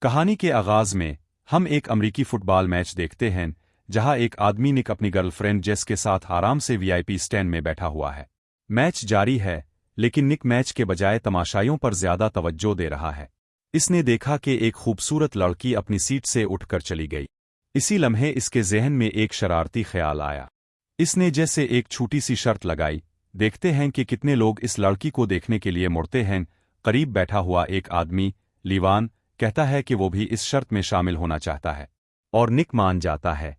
کہانی کے آغاز میں ہم ایک امریکی فٹ بال میچ دیکھتے ہیں جہاں ایک آدمی نک اپنی گرل فرینڈ جیس کے ساتھ آرام سے وی آئی پی اسٹینڈ میں بیٹھا ہوا ہے۔ میچ جاری ہے لیکن نک میچ کے بجائے تماشائیوں پر زیادہ توجہ دے رہا ہے۔ اس نے دیکھا کہ ایک خوبصورت لڑکی اپنی سیٹ سے اٹھ کر چلی گئی۔ اسی لمحے اس کے ذہن میں ایک شرارتی خیال آیا۔ اس نے جیسے ایک چھوٹی سی شرط لگائی، دیکھتے ہیں کہ کتنے لوگ اس لڑکی کو دیکھنے کے لیے مڑتے ہیں۔ قریب بیٹھا ہوا ایک آدمی لیوان کہتا ہے کہ وہ بھی اس شرط میں شامل ہونا چاہتا ہے، اور نک مان جاتا ہے۔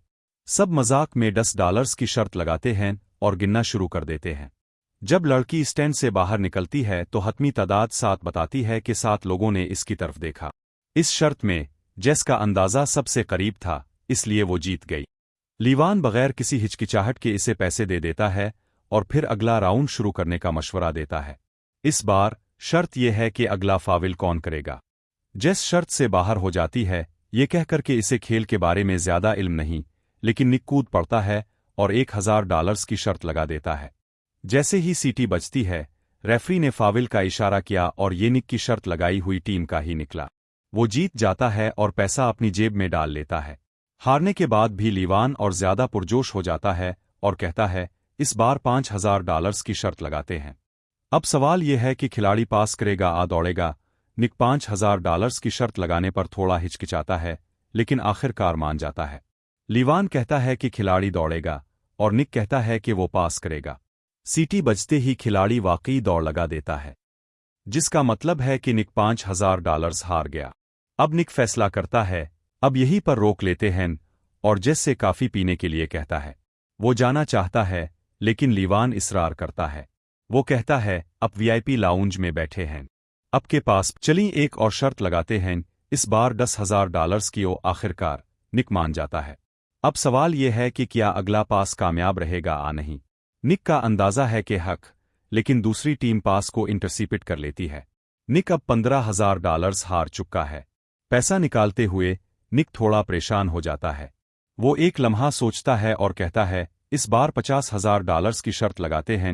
سب مذاق میں $10 کی شرط لگاتے ہیں اور گننا شروع کر دیتے ہیں۔ جب لڑکی اسٹینڈ سے باہر نکلتی ہے تو حتمی تعداد 7 بتاتی ہے کہ 7 لوگوں نے اس کی طرف دیکھا۔ اس شرط میں جیس کا اندازہ سب سے قریب تھا، اس لیے وہ جیت گئی۔ لیوان بغیر کسی ہچکچاہٹ کے اسے پیسے دے دیتا ہے اور پھر اگلا راؤنڈ شروع کرنے کا مشورہ دیتا ہے۔ اس بار شرط یہ ہے کہ اگلا فاول کون کرے گا۔ جیس شرط سے باہر ہو جاتی ہے، یہ کہہ کر کہ اسے کھیل کے بارے میں زیادہ علم نہیں، لیکن نک کود پڑتا ہے اور $1000 کی شرط لگا دیتا ہے۔ جیسے ہی سیٹی بجتی ہے، ریفری نے فاول کا اشارہ کیا اور یہ نک کی شرط لگائی ہوئی ٹیم کا ہی نکلا۔ وہ جیت جاتا ہے اور پیسہ اپنی جیب میں ڈال لیتا ہے۔ ہارنے کے بعد بھی لیوان اور زیادہ پرجوش ہو جاتا ہے اور کہتا ہے اس بار $5000 کی شرط لگاتے ہیں۔ اب سوال یہ ہے کہ کھلاڑی پاس کرے گا یا دوڑے گا۔ نک $5000 کی شرط لگانے پر تھوڑا ہچکچاتا ہے لیکن آخر کار مان جاتا ہے۔ لیوان کہتا ہے کہ کھلاڑی دوڑے گا اور نک کہتا ہے کہ وہ پاس کرے گا۔ سیٹی بجتے ہی کھلاڑی واقعی دوڑ لگا دیتا ہے، جس کا مطلب ہے کہ نک $5000 ہار گیا۔ اب نک فیصلہ کرتا ہے اب یہی پر روک لیتے ہیں اور جیس سے کافی پینے کے لیے کہتا ہے۔ وہ جانا چاہتا ہے لیکن لیوان اصرار کرتا ہے۔ وہ کہتا ہے اب وی آئی پی لاؤنج میں بیٹھے ہیں، اب کے پاس چلیں ایک اور شرط لگاتے ہیں، اس بار $10000 کی۔ آخر کار نک مان جاتا ہے۔ اب سوال یہ ہے کہ کیا اگلا پاس کامیاب رہے گا یا نہیں۔ نک کا اندازہ ہے کہ حق، لیکن دوسری ٹیم پاس کو انٹرسیپٹ کر لیتی ہے۔ نک اب $15000 ہار چکا ہے۔ پیسہ نکالتے ہوئے نک تھوڑا پریشان ہو جاتا ہے۔ وہ ایک لمحہ سوچتا ہے اور کہتا ہے اس بار $50000 کی شرط لگاتے ہیں۔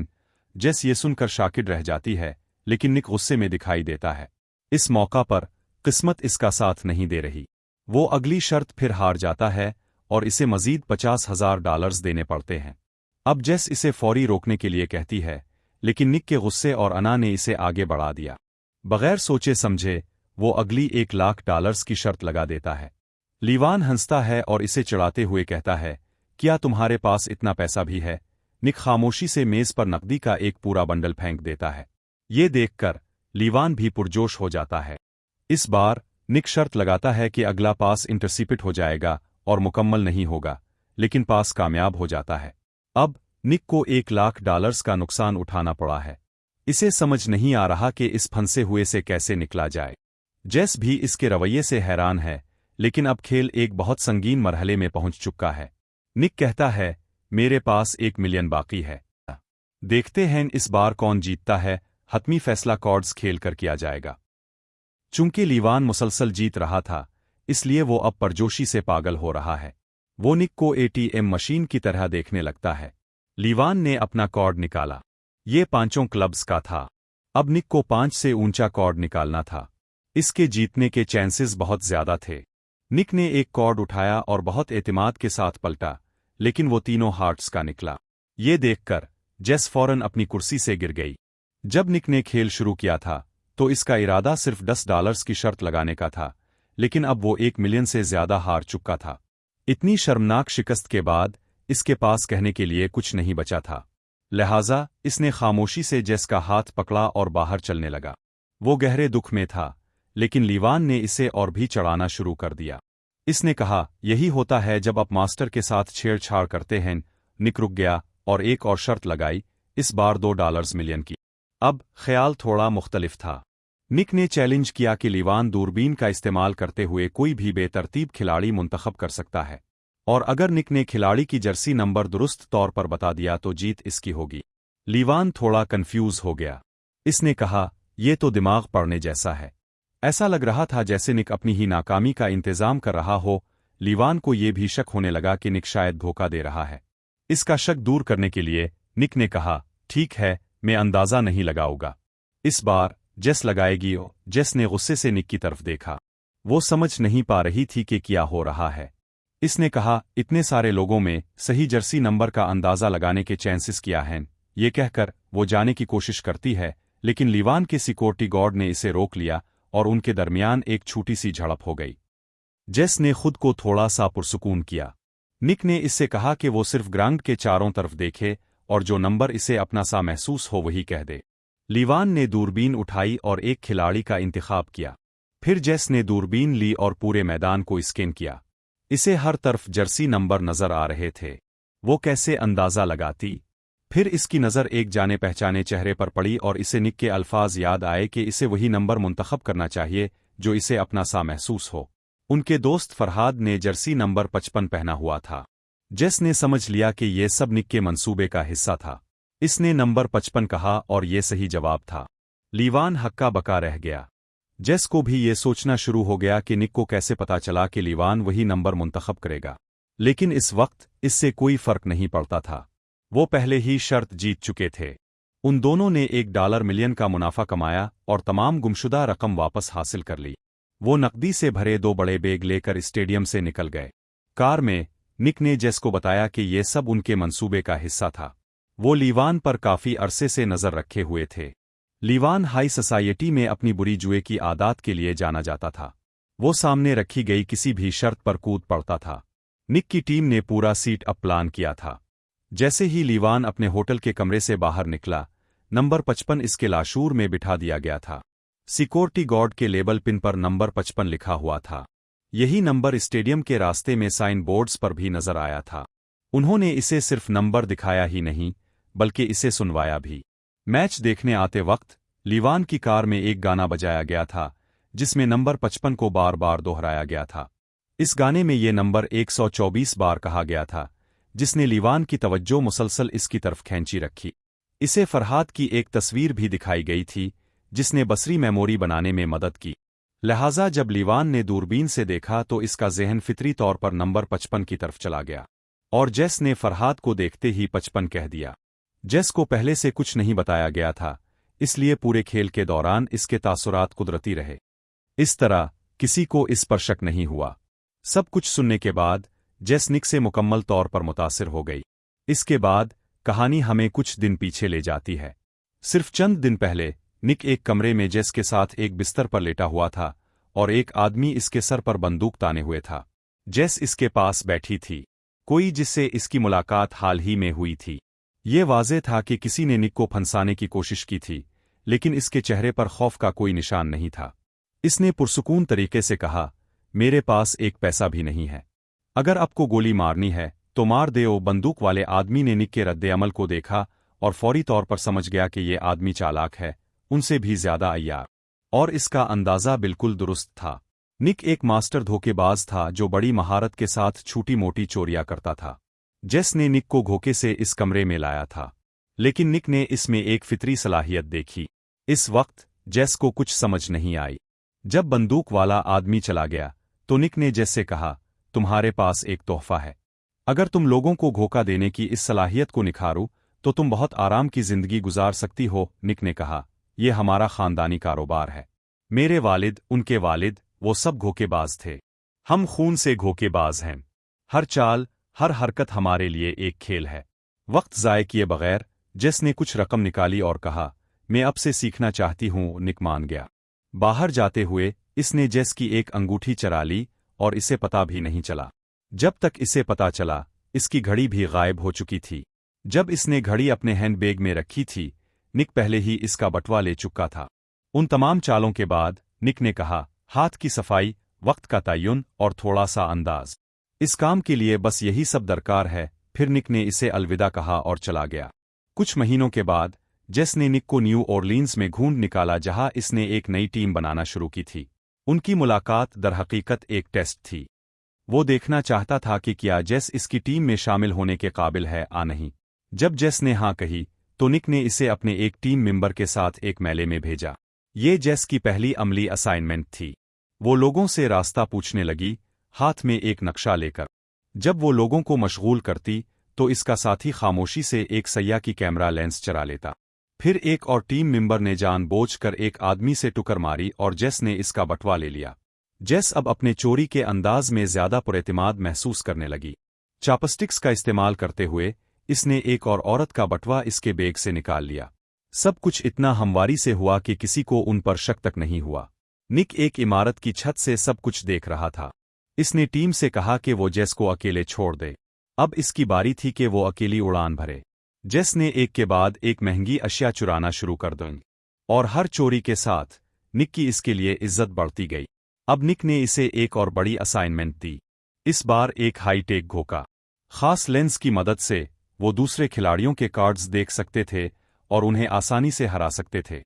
جیس یہ سن کر شاکر رہ جاتی ہے لیکن نک غصے میں دکھائی دیتا ہے۔ اس موقع پر قسمت اس کا ساتھ نہیں دے رہی۔ وہ اگلی شرط پھر ہار جاتا ہے اور اسے مزید $50000 دینے پڑتے ہیں۔ اب جیس اسے فوری روکنے کے لیے کہتی ہے لیکن نک کے غصے اور انا نے اسے آگے بڑھا دیا۔ بغیر سوچے سمجھے وہ اگلی $1,00,000 کی شرط لگا دیتا ہے۔ لیوان ہنستا ہے اور اسے چڑھاتے ہوئے کہتا ہے کیا تمہارے پاس اتنا پیسہ بھی ہے؟ نک خاموشی سے میز پر نقدی کا ایک پورا بنڈل پھینک دیتا ہے۔ یہ دیکھ کر لیوان بھی پرجوش ہو جاتا ہے۔ اس بار نک شرط لگاتا ہے کہ اگلا پاس انٹرسیپٹ ہو جائے گا اور مکمل نہیں ہوگا، لیکن پاس کامیاب ہو جاتا ہے۔ اب نک کو $1,00,000 کا نقصان اٹھانا پڑا ہے۔ اسے سمجھ نہیں آ رہا کہ اس پھنسے ہوئے سے کیسے نکلا جائے۔ جیس بھی اس کے رویے سے حیران ہے، لیکن اب کھیل ایک بہت سنگین مرحلے میں پہنچ چکا ہے۔ نک کہتا ہے میرے پاس 1 ملین باقی ہے۔ دیکھتے ہیں اس بار کون جیتتا ہے۔ حتمی فیصلہ کارڈز کھیل کر کیا جائے گا۔ چونکہ لیوان مسلسل جیت رہا تھا، اس لیے وہ اب پرجوشی سے پاگل ہو رہا ہے۔ وہ نک کو ATM مشین کی طرح دیکھنے لگتا ہے۔ لیوان نے اپنا کارڈ نکالا۔ یہ 5 کلبز کا تھا۔ اب نک کو 5 سے اونچا کارڈ نکالنا تھا۔ اس کے جیتنے کے چانسز بہت زیادہ تھے۔ نک نے ایک کارڈ اٹھایا اور بہت اعتماد کے ساتھ پلٹا، لیکن وہ تینوں ہارٹس کا نکلا۔ یہ دیکھ کر جیس فوراً اپنی کرسی سے گر گئی۔ جب نک نے کھیل شروع کیا تھا تو اس کا ارادہ صرف $10 کی شرط لگانے کا تھا، لیکن اب وہ 1 ملین سے زیادہ ہار چکا تھا۔ اتنی شرمناک شکست کے بعد اس کے پاس کہنے کے لیے کچھ نہیں بچا تھا، لہٰذا اس نے خاموشی سے جیس کا ہاتھ پکڑا اور باہر چلنے لگا۔ وہ گہرے دکھ میں تھا، لیکن لیوان نے اسے اور بھی چڑھانا شروع کر دیا۔ اس نے کہا یہی ہوتا ہے جب آپ ماسٹر کے ساتھ چھیڑ چھاڑ کرتے ہیں۔ نک رک گیا اور ایک اور شرط لگائی، اس بار $2 ملین کی۔ اب خیال تھوڑا مختلف تھا۔ نک نے چیلنج کیا کہ لیوان دوربین کا استعمال کرتے ہوئے کوئی بھی بے ترتیب کھلاڑی منتخب کر سکتا ہے، اور اگر نک نے کھلاڑی کی جرسی نمبر درست طور پر بتا دیا تو جیت اس کی ہوگی۔ لیوان تھوڑا کنفیوز ہو گیا۔ اس نے کہا یہ تو دماغ پڑنے جیسا ہے۔ ایسا لگ رہا تھا جیسے نک اپنی ہی ناکامی کا انتظام کر رہا ہو۔ لیوان کو یہ بھی شک ہونے لگا کہ نک شاید دھوکہ دے رہا ہے۔ اس کا شک دور کرنے کے لیے نک نے کہا ٹھیک ہے، میں اندازہ نہیں لگاؤں گا۔ اس بار جیس لگائے گی۔ جیس نے غصے سے نک کی طرف دیکھا۔ वो समझ नहीं पा रही थी कि क्या हो रहा है। इसने कहा, इतने सारे लोगों में सही जर्सी नंबर का अंदाजा लगाने के चांसेस क्या हैं। ये कहकर वो जाने की कोशिश करती है, लेकिन लीवान के सिक्योरिटी गार्ड ने इसे रोक लिया और उनके दरमियान एक छोटी सी झड़प हो गई। जेस ने खुद को थोड़ा सा पुरसुकून किया। निक ने इससे कहा कि वो सिर्फ ग्राउंड के चारों तरफ देखे और जो नंबर इसे अपना सा महसूस हो वही कह दे। लीवान ने दूरबीन उठाई और एक खिलाड़ी का इंतखाब किया। फिर जेस ने दूरबीन ली और पूरे मैदान को स्कैन किया। इसे हर तरफ जर्सी नंबर नजर आ रहे थे। वो कैसे अंदाजा लगाती? फिर इसकी नज़र एक जाने पहचाने चेहरे पर पड़ी और इसे निक के अल्फाज याद आए कि इसे वही नंबर मुंतखब करना चाहिए जो इसे अपना सा महसूस हो। उनके दोस्त फरहाद ने जर्सी नंबर 55 पहना हुआ था। जेस ने समझ लिया कि ये सब निक के मंसूबे का हिस्सा था। इसने नंबर 55 कहा और ये सही जवाब था। लीवान हक्का बका रह गया। जेस को भी ये सोचना शुरू हो गया कि निक को कैसे पता चला कि लीवान वही नंबर मुंतखब करेगा। लेकिन इस वक्त इससे कोई फर्क नहीं पड़ता था। वो पहले ही शर्त जीत चुके थे। उन दोनों ने $1 मिलियन का मुनाफा कमाया और तमाम गुमशुदा रकम वापस हासिल कर ली। वो नकदी से भरे 2 बड़े बैग लेकर स्टेडियम से निकल गए। कार में निक ने जेस को बताया कि ये सब उनके मंसूबे का हिस्सा था। वो लीवान पर काफी अरसे से नजर रखे हुए थे। लीवान हाई सोसाइटी में अपनी बुरी जुए की आदत के लिए जाना जाता था। वो सामने रखी गई किसी भी शर्त पर कूद पड़ता था। निक की टीम ने पूरा सीट अप प्लान किया था। जैसे ही लीवान अपने होटल के कमरे से बाहर निकला, नंबर 55 इसके लाशूर में बिठा दिया गया था। सिक्योरिटी गार्ड के लेबल पिन पर नंबर 55 लिखा हुआ था। यही नंबर स्टेडियम के रास्ते में साइन बोर्ड्स पर भी नजर आया था। उन्होंने इसे सिर्फ नंबर दिखाया ही नहीं, बल्कि इसे सुनवाया भी। मैच देखने आते वक्त लीवान की कार में एक गाना बजाया गया था, जिसमें नंबर 55 को बार बार दोहराया गया था। इस गाने में ये नंबर 124 बार कहा गया था, जिसने लीवान की तवज्जो मुसलसल इसकी तरफ खींची रखी। इसे फरहाद की एक तस्वीर भी दिखाई गई थी, जिसने बसरी मेमोरी बनाने में मदद की। लिहाजा जब लीवान ने दूरबीन से देखा तो इसका ज़हन फितरी तौर पर नंबर 55 की तरफ चला गया, और जेस ने फरहाद को देखते ही 55 कह दिया। जेस को पहले से कुछ नहीं बताया गया था, इसलिए पूरे खेल के दौरान इसके तासुरात कुदरती रहे। इस तरह किसी को इस पर शक नहीं हुआ। सब कुछ सुनने के बाद जेस निक से मुकम्मल तौर पर मुतासिर हो गई। इसके बाद कहानी हमें कुछ दिन पीछे ले जाती है। सिर्फ चंद दिन पहले निक एक कमरे में जेस के साथ एक बिस्तर पर लेटा हुआ था और एक आदमी इसके सर पर बंदूक ताने हुए था। जेस इसके पास बैठी थी, कोई जिससे इसकी मुलाकात हाल ही में हुई थी। ये वाज़ेह था कि किसी ने निक को फंसाने की कोशिश की थी, लेकिन इसके चेहरे पर खौफ का कोई निशान नहीं था। इसने पुरसुकून तरीके से कहा, मेरे पास एक पैसा भी नहीं है। अगर आपको गोली मारनी है तो मार दो। बंदूक वाले आदमी ने निक के रद्द-ए-अमल को देखा और फौरी तौर पर समझ गया कि ये आदमी चालाक है, उनसे भी ज्यादा अय्यार, और इसका अंदाजा बिल्कुल दुरुस्त था। निक एक मास्टर धोखेबाज था जो बड़ी महारत के साथ छोटी मोटी चोरियां करता था। जेस ने निक को धोखे से इस कमरे में लाया था, लेकिन निक ने इसमें एक फितरी सलाहियत देखी। इस वक्त जेस को कुछ समझ नहीं आई। जब बंदूक वाला आदमी चला गया तो निक ने जेस से कहा, तुम्हारे पास एक तोहफा है। अगर तुम लोगों को धोखा देने की इस सलाहियत को निखारो तो तुम बहुत आराम की जिंदगी गुजार सकती हो। निक ने कहा, यह हमारा खानदानी कारोबार है। मेरे वालिद, उनके वालिद, वो सब धोखेबाज थे। हम खून से धोखेबाज हैं। हर चाल, हर हरकत हमारे लिए एक खेल है। वक्त ज़ाय किए बगैर जेस ने कुछ रकम निकाली और कहा, मैं अब से सीखना चाहती हूं। निक मान गया। बाहर जाते हुए इसने जेस की एक अंगूठी चरा ली और इसे पता भी नहीं चला। जब तक इसे पता चला, इसकी घड़ी भी गायब हो चुकी थी। जब इसने घड़ी अपने हैंडबैग में रखी थी, निक पहले ही इसका बटवा ले चुका था। उन तमाम चालों के बाद निक ने कहा, हाथ की सफाई, वक्त का तयन और थोड़ा सा अंदाज, इस काम के लिए बस यही सब दरकार है। फिर निक ने इसे अलविदा कहा और चला गया। कुछ महीनों के बाद जेस ने निक को न्यू ऑरलीन्स में ढूंढ निकाला, जहां इसने एक नई टीम बनाना शुरू की थी। उनकी मुलाकात दरहकीकत एक टेस्ट थी। वो देखना चाहता था कि क्या जेस इसकी टीम में शामिल होने के काबिल है या नहीं। जब जेस ने हाँ कही तो निक ने इसे अपने एक टीम मेंबर के साथ एक मेले में भेजा। ये जेस की पहली अमली असाइनमेंट थी। वो लोगों से रास्ता पूछने लगी, हाथ में एक नक्शा लेकर। जब वो लोगों को मशगूल करती तो इसका साथी खामोशी से एक सैया की कैमरा लेंस चरा लेता। फिर एक और टीम मेंबर ने जानबूझकर एक आदमी से टुकर मारी और जेस ने इसका बटवा ले लिया। जेस अब अपने चोरी के अंदाज में ज्यादा पुरएतिमाद महसूस करने लगी। चापस्टिक्स का इस्तेमाल करते हुए इसने एक और औरत का बटवा इसके बैग से निकाल लिया। सब कुछ इतना हमवारी से हुआ कि किसी को उन पर शक तक नहीं हुआ। निक एक इमारत की छत से सब कुछ देख रहा था। इसने टीम से कहा कि वो जेस को अकेले छोड़ दे। अब इसकी बारी थी कि वो अकेली उड़ान भरे। जेस ने एक के बाद एक महंगी अशिया चुराना शुरू कर दी और हर चोरी के साथ निक की इसके लिए इज्जत बढ़ती गई। अब निक ने इसे एक और बड़ी असाइनमेंट दी। इस बार एक हाईटेक घोका। खास लेंस की मदद से वो दूसरे खिलाड़ियों के कार्ड्स देख सकते थे और उन्हें आसानी से हरा सकते थे।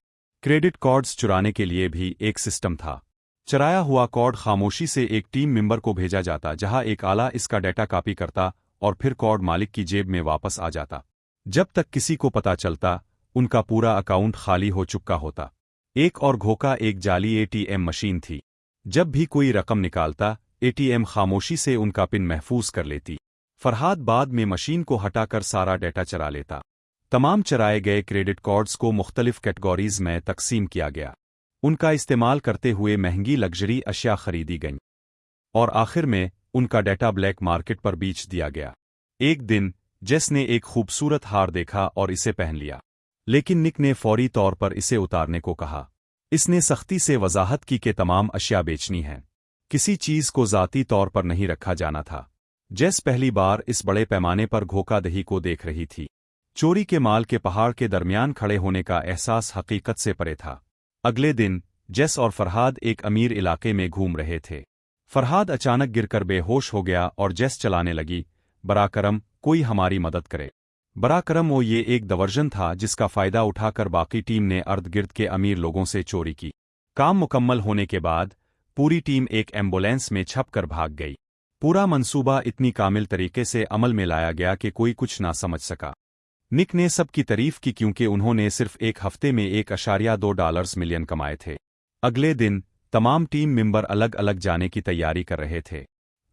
क्रेडिट कार्ड्स चुराने के लिए भी एक सिस्टम था। चुराया हुआ कार्ड खामोशी से एक टीम मेंबर को भेजा जाता, जहां एक आला इसका डेटा कॉपी करता और फिर कार्ड मालिक की जेब में वापस आ जाता। जब तक किसी को पता चलता, उनका पूरा अकाउंट खाली हो चुका होता। एक और घोका एक जाली एटीएम मशीन थी। जब भी कोई रकम निकालता, एटीएम खामोशी से उनका पिन महफूज कर लेती। फरहाद बाद में मशीन को हटाकर सारा डेटा चरा लेता। तमाम चराए गए क्रेडिट कार्ड्स को मुख्तलिफ कैटेगरीज में तकसीम किया गया। उनका इस्तेमाल करते हुए महंगी लग्जरी अशिया खरीदी गईं और आखिर में उनका डेटा ब्लैक मार्केट पर बेच दिया गया। एक दिन जेस ने एक खूबसूरत हार देखा और इसे पहन लिया, लेकिन निक ने फौरी तौर पर इसे उतारने को कहा। इसने सख्ती से वजाहत की कि तमाम अशिया बेचनी हैं, किसी चीज को ज़ाती तौर पर नहीं रखा जाना था। जेस पहली बार इस बड़े पैमाने पर धोखाधड़ी को देख रही थी। चोरी के माल के पहाड़ के दरमियान खड़े होने का एहसास हकीकत से परे था। अगले दिन जेस और फरहाद एक अमीर इलाके में घूम रहे थे। फरहाद अचानक गिरकर बेहोश हो गया और जेस चलाने लगी, बराकरम, कोई हमारी मदद करे। बराकरम वो ये एक दवर्जन था जिसका फायदा उठाकर बाकी टीम ने अर्द गिर्द के अमीर लोगों से चोरी की। काम मुकम्मल होने के बाद पूरी टीम एक एम्बुलेंस में छपकर भाग गई। पूरा मंसूबा इतनी कामिल तरीके से अमल में लाया गया कि कोई कुछ ना समझ सका। निक ने सबकी तारीफ की क्योंकि उन्होंने सिर्फ एक हफ्ते में $1.2 मिलियन कमाए थे। अगले दिन तमाम टीम मेंबर अलग अलग जाने की तैयारी कर रहे थे।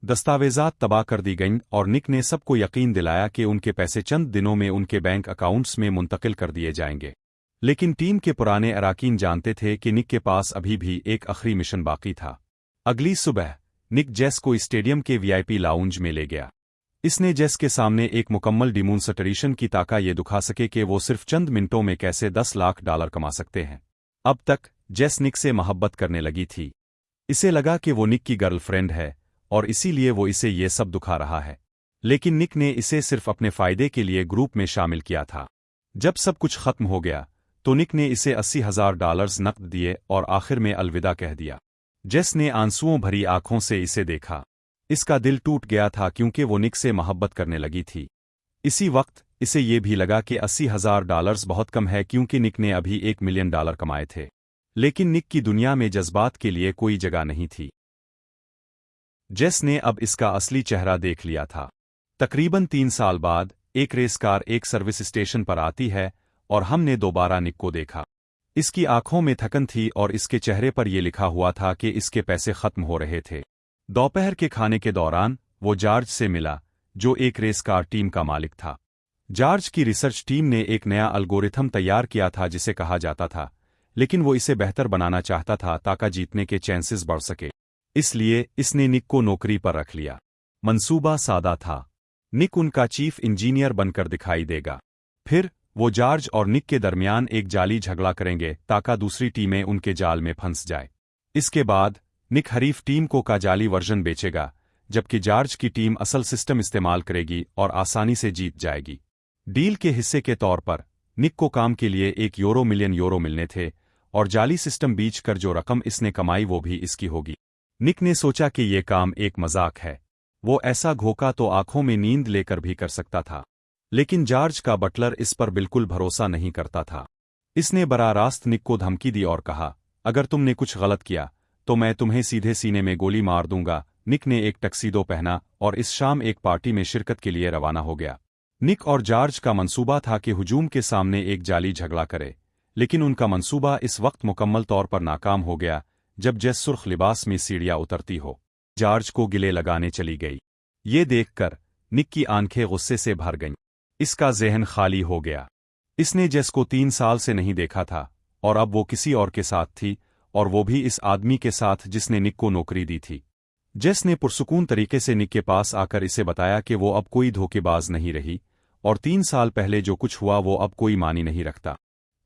दस्तावेजात तबाह कर दी गईं और निक ने सबको यकीन दिलाया कि उनके पैसे चंद दिनों में उनके बैंक अकाउंट्स में मुंतकिल कर दिए जाएंगे। लेकिन टीम के पुराने अराकीन जानते थे कि निक के पास अभी भी एक आखिरी मिशन बाकी था। अगली सुबह निक जेस को स्टेडियम के वीआईपी लाउंज में ले गया। इसने जेस के सामने एक मुकम्मल डिमोन्स्ट्रेशन की ताकत ये दिखा सके कि वो सिर्फ चंद मिनटों में कैसे $10 लाख कमा सकते हैं। अब तक जेस निक से मोहब्बत करने लगी थी। इसे लगा कि वो निक की गर्लफ्रेंड है और इसीलिए वो इसे ये सब दिखा रहा है। लेकिन निक ने इसे सिर्फ अपने फायदे के लिए ग्रुप में शामिल किया था। जब सब कुछ खत्म हो गया तो निक ने इसे $80,000 नकद दिए और आखिर में अलविदा कह दिया। जेस ने आंसुओं भरी आंखों से इसे देखा। इसका दिल टूट गया था क्योंकि वो निक से मोहब्बत करने लगी थी। इसी वक्त इसे ये भी लगा कि $80,000 बहुत कम है क्योंकि निक ने अभी $1 मिलियन कमाए थे। लेकिन निक की दुनिया में जज्बात के लिए कोई जगह नहीं थी। जेस ने अब इसका असली चेहरा देख लिया था। तकरीबन 3 साल बाद एक रेस कार एक सर्विस स्टेशन पर आती है और हमने दोबारा निक को देखा। इसकी आंखों में थकन थी और इसके चेहरे पर यह लिखा हुआ था कि इसके पैसे खत्म हो रहे थे। दोपहर के खाने के दौरान वो जॉर्ज से मिला, जो एक रेस कार टीम का मालिक था। जॉर्ज की रिसर्च टीम ने एक नया एल्गोरिथम तैयार किया था जिसे कहा जाता था, लेकिन वो इसे बेहतर बनाना चाहता था ताकि जीतने के चांसेस बढ़ सके। इसलिए इसने निक को नौकरी पर रख लिया। मंसूबा सादा था। निक उनका चीफ इंजीनियर बनकर दिखाई देगा। फिर वो जॉर्ज और निक के दरमियान एक जाली झगड़ा करेंगे ताकि दूसरी टीमें उनके जाल में फंस जाए। इसके बाद निक हरीफ टीम को का जाली वर्जन बेचेगा, जबकि जॉर्ज की टीम असल सिस्टम इस्तेमाल करेगी और आसानी से जीत जाएगी। डील के हिस्से के तौर पर निक को काम के लिए €1 मिलियन मिलने थे और जाली सिस्टम बीच कर जो रकम इसने कमाई वो भी इसकी होगी। निक ने सोचा कि ये काम एक मजाक है। वो ऐसा धोखा तो आंखों में नींद लेकर भी कर सकता था, लेकिन जॉर्ज का बटलर इस पर बिल्कुल भरोसा नहीं करता था। इसने बराह रास्त निक को धमकी दी और कहा, अगर तुमने कुछ गलत किया तो मैं तुम्हें सीधे सीने में गोली मार दूंगा। निक ने एक टक्सीडो पहना और इस शाम एक पार्टी में शिरकत के लिए रवाना हो गया। निक और जॉर्ज का मंसूबा था कि हुजूम के सामने एक जाली झगड़ा करे, लेकिन उनका मंसूबा इस वक्त मुकम्मल तौर पर नाकाम हो गया जब जेस सुर्ख लिबास में सीढ़ियां उतरती हो जॉर्ज को गिले लगाने चली गई। ये देखकर निक की आंखें गुस्से से भर गईं। इसका ज़हन खाली हो गया। इसने जेस को 3 साल से नहीं देखा था और अब वो किसी और के साथ थी और वो भी इस आदमी के साथ जिसने निक को नौकरी दी थी। जेस ने पुरसुकून तरीके से निक के पास आकर इसे बताया कि वो अब कोई धोखेबाज नहीं रही और 3 साल पहले जो कुछ हुआ वो अब कोई मानी नहीं रखता।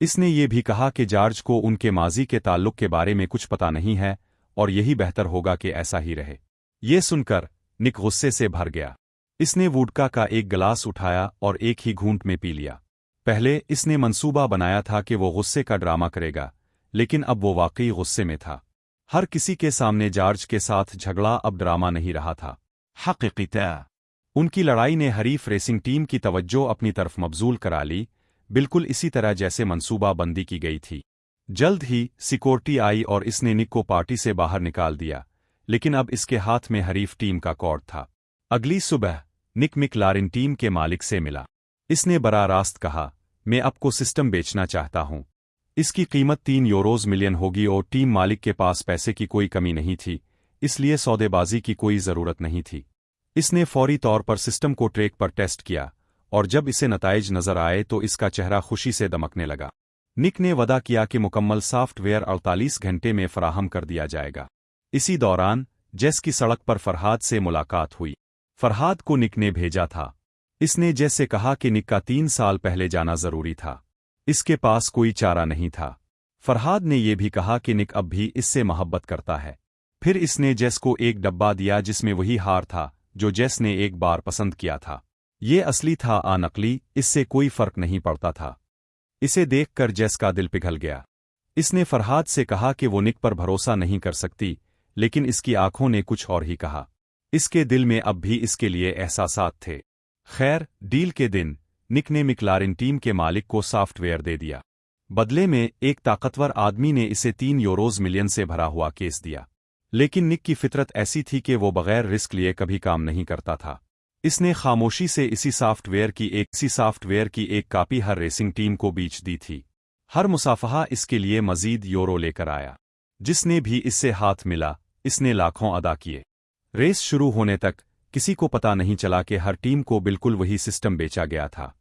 इसने ये भी कहा कि जॉर्ज को उनके माजी के ताल्लुक के बारे में कुछ पता नहीं है और यही बेहतर होगा कि ऐसा ही रहे। ये सुनकर निक गुस्से से भर गया। इसने वोडका का एक गिलास उठाया और एक ही घूंट में पी लिया। पहले इसने मंसूबा बनाया था कि वो गुस्से का ड्रामा करेगा, लेकिन अब वो वाकई गुस्से में था। हर किसी के सामने जॉर्ज के साथ झगड़ा अब ड्रामा नहीं रहा था, हकीकत। उनकी लड़ाई ने हरीफ रेसिंग टीम की तवज्जो अपनी तरफ मबजूल करा ली, बिल्कुल इसी तरह जैसे मंसूबा बंदी की गई थी। जल्द ही सिक्योरिटी आई और इसने निक को पार्टी से बाहर निकाल दिया, लेकिन अब इसके हाथ में हरीफ टीम का कॉर्ड था। अगली सुबह निक मैकलारेन टीम के मालिक से मिला। इसने बराह रास्त कहा, मैं आपको सिस्टम बेचना चाहता हूं। इसकी कीमत 3 यूरोज़ मिलियन होगी और टीम मालिक के पास पैसे की कोई कमी नहीं थी, इसलिए सौदेबाजी की कोई ज़रूरत नहीं थी। इसने फौरी तौर पर सिस्टम को ट्रैक पर टेस्ट किया और जब इसे नताइज नजर आए तो इसका चेहरा खुशी से दमकने लगा। निक ने वादा किया कि मुकम्मल सॉफ्टवेयर 48 घंटे में फराहम कर दिया जाएगा। इसी दौरान जेस की सड़क पर फरहाद से मुलाकात हुई। फरहाद को निक ने भेजा था। इसने जेस से कहा कि निक का 3 साल पहले जाना जरूरी था, इसके पास कोई चारा नहीं था। फरहाद ने यह भी कहा कि निक अब भी इससे मोहब्बत करता है। फिर इसने जेस को एक डब्बा दिया जिसमें वही हार था जो जेस ने एक बार पसंद किया था। ये असली था आ नकली, इससे कोई फर्क नहीं पड़ता था। इसे देखकर जेस का दिल पिघल गया। इसने फरहाद से कहा कि वो निक पर भरोसा नहीं कर सकती, लेकिन इसकी आंखों ने कुछ और ही कहा। इसके दिल में अब भी इसके लिए एहसासात थे। खैर, डील के दिन निक ने मैकलारेन टीम के मालिक को सॉफ्टवेयर दे दिया। बदले में एक ताकतवर आदमी ने इसे 3 यूरोज़ मिलियन से भरा हुआ केस दिया। लेकिन निक की फितरत ऐसी थी कि वो बगैर रिस्क लिए कभी काम नहीं करता था। इसने खामोशी से इसी सॉफ्टवेयर की एक कॉपी हर रेसिंग टीम को बेच दी थी। हर मुसाफहा इसके लिए मजीद यूरो लेकर आया। जिसने भी इससे हाथ मिला, इसने लाखों अदा किए। रेस शुरू होने तक किसी को पता नहीं चला कि हर टीम को बिल्कुल वही सिस्टम बेचा गया था।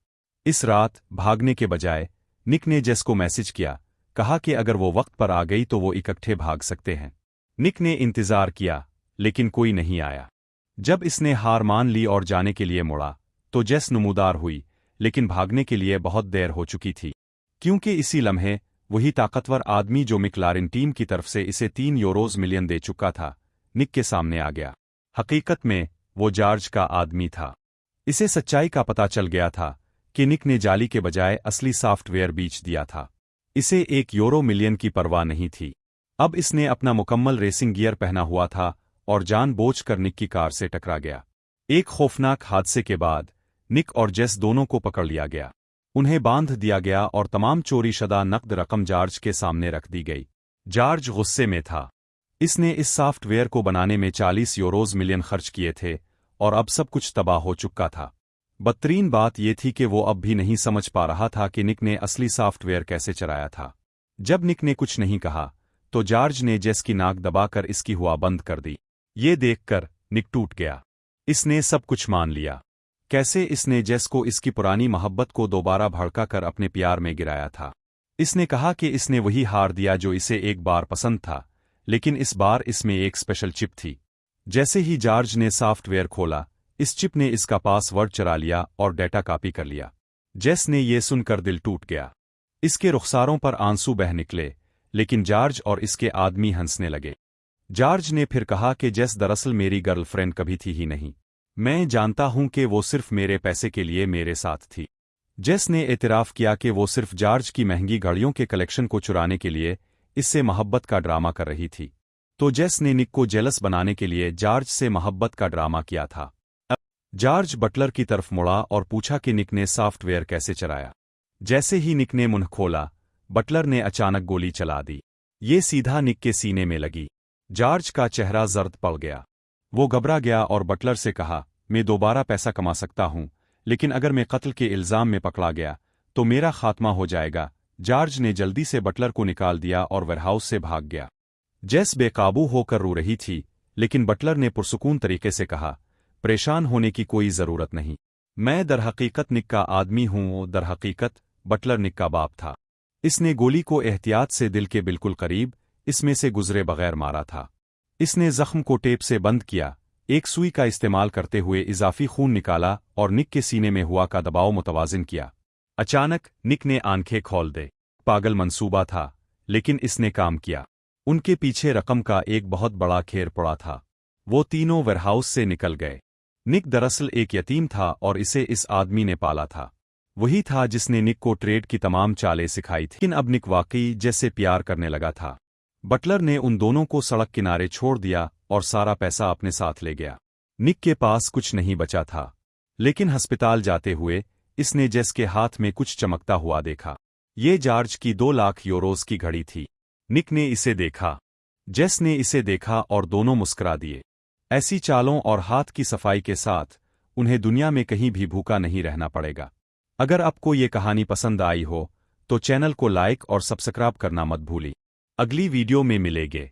इस रात भागने के बजाय निक ने जेस को मैसेज किया, कहा कि अगर वो वक्त पर आ गई तो वो इकट्ठे भाग सकते हैं। निक ने इंतजार किया, लेकिन कोई नहीं आया। जब इसने हार मान ली और जाने के लिए मुड़ा, तो जेस नमूदार हुई, लेकिन भागने के लिए बहुत देर हो चुकी थी, क्योंकि इसी लम्हे वही ताकतवर आदमी जो मैकलारेन टीम की तरफ से इसे 3 यूरोज़ मिलियन दे चुका था, निक के सामने आ गया। हकीकत में वो जॉर्ज का आदमी था। इसे सच्चाई का पता चल गया था कि निक ने जाली के बजाय असली सॉफ्टवेयर बेच दिया था। इसे 1 यूरो मिलियन की परवाह नहीं थी। अब इसने अपना मुकम्मल रेसिंग गियर पहना हुआ था और जानबूझकर निक की कार से टकरा गया। एक खौफनाक हादसे के बाद निक और जेस दोनों को पकड़ लिया गया। उन्हें बांध दिया गया और तमाम चोरी शुदा नकद रकम जॉर्ज के सामने रख दी गई। जॉर्ज गुस्से में था। इसने इस सॉफ्टवेयर को बनाने में 40 यूरोज़ मिलियन खर्च किए थे और अब सब कुछ तबाह हो चुका था। बदतरीन बात यह थी कि वो अब भी नहीं समझ पा रहा था कि निक ने असली सॉफ्टवेयर कैसे चलाया था। जब निक ने कुछ नहीं कहा, तो जॉर्ज ने जेस की नाक दबाकर इसकी हुआ बंद कर दी। ये देखकर निक टूट गया। इसने सब कुछ मान लिया। कैसे इसने जेस को इसकी पुरानी मोहब्बत को दोबारा भड़का कर अपने प्यार में गिराया था। इसने कहा कि इसने वही हार दिया जो इसे एक बार पसंद था, लेकिन इस बार इसमें एक स्पेशल चिप थी। जैसे ही जॉर्ज ने सॉफ्टवेयर खोला, इस चिप ने इसका पासवर्ड चुरा लिया और डेटा कॉपी कर लिया। जेस ने यह सुनकर दिल टूट गया। इसके रुखसारों पर आंसू बह निकले, लेकिन जॉर्ज और इसके आदमी हंसने लगे। जॉर्ज ने फिर कहा कि जेस दरअसल मेरी गर्लफ्रेंड कभी थी ही नहीं। मैं जानता हूं कि वो सिर्फ मेरे पैसे के लिए मेरे साथ थी। जेस ने एतराफ़ किया कि वो सिर्फ जॉर्ज की महंगी घड़ियों के कलेक्शन को चुराने के लिए इससे मोहब्बत का ड्रामा कर रही थी। तो जेस ने निक को जेलस बनाने के लिए जॉर्ज से मोहब्बत का ड्रामा किया था। जॉर्ज बटलर की तरफ मुड़ा और पूछा कि निक ने सॉफ्टवेयर कैसे चलाया। जैसे ही निक ने मुंह खोला, बटलर ने अचानक गोली चला दी। ये सीधा निक के सीने में लगी। जॉर्ज का चेहरा जर्द पड़ गया। वो घबरा गया और बटलर से कहा, मैं दोबारा पैसा कमा सकता हूं, लेकिन अगर मैं कत्ल के इल्जाम में पकड़ा गया तो मेरा खात्मा हो जाएगा। जॉर्ज ने जल्दी से बटलर को निकाल दिया और वेयरहाउस से भाग गया। जेस बेकाबू होकर रो रही थी, लेकिन बटलर ने पुरसुकून तरीके से कहा, परेशान होने की कोई जरूरत नहीं। मैं दरहकीकत निक का आदमी हूं। दरहकीकत बटलर निक का बाप था। इसने गोली को एहतियात से दिल के बिल्कुल करीब اس میں سے گزرے بغیر مارا تھا۔ اس نے زخم کو ٹیپ سے بند کیا، ایک سوئی کا استعمال کرتے ہوئے اضافی خون نکالا اور نک کے سینے میں ہوا کا دباؤ متوازن کیا۔ اچانک نک نے آنکھیں کھول دے۔ پاگل منصوبہ تھا، لیکن اس نے کام کیا۔ ان کے پیچھے رقم کا ایک بہت بڑا کھیر پڑا تھا۔ وہ تینوں ویئر ہاؤس سے نکل گئے۔ نک دراصل ایک یتیم تھا اور اسے اس آدمی نے پالا تھا۔ وہی تھا جس نے نک کو ٹریڈ کی تمام چالیں سکھائی تھیں، لیکن اب نک واقعی جیسے پیار کرنے لگا تھا۔ بٹلر نے ان دونوں کو سڑک کنارے چھوڑ دیا اور سارا پیسہ اپنے ساتھ لے گیا۔ نک کے پاس کچھ نہیں بچا تھا، لیکن ہسپتال جاتے ہوئے اس نے جیس کے ہاتھ میں کچھ چمکتا ہوا دیکھا۔ یہ جارج کی 2,00,000 یوروز کی گھڑی تھی۔ نک نے اسے دیکھا، جیس نے اسے دیکھا اور دونوں مسکرا دیے۔ ایسی چالوں اور ہاتھ کی صفائی کے ساتھ انہیں دنیا میں کہیں بھی بھوکا نہیں رہنا پڑے گا۔ اگر آپ کو یہ کہانی پسند آئی ہو تو چینل کو لائک اور سبسکرائب کرنا مت بھولی۔ اگلی ویڈیو میں ملیں گے۔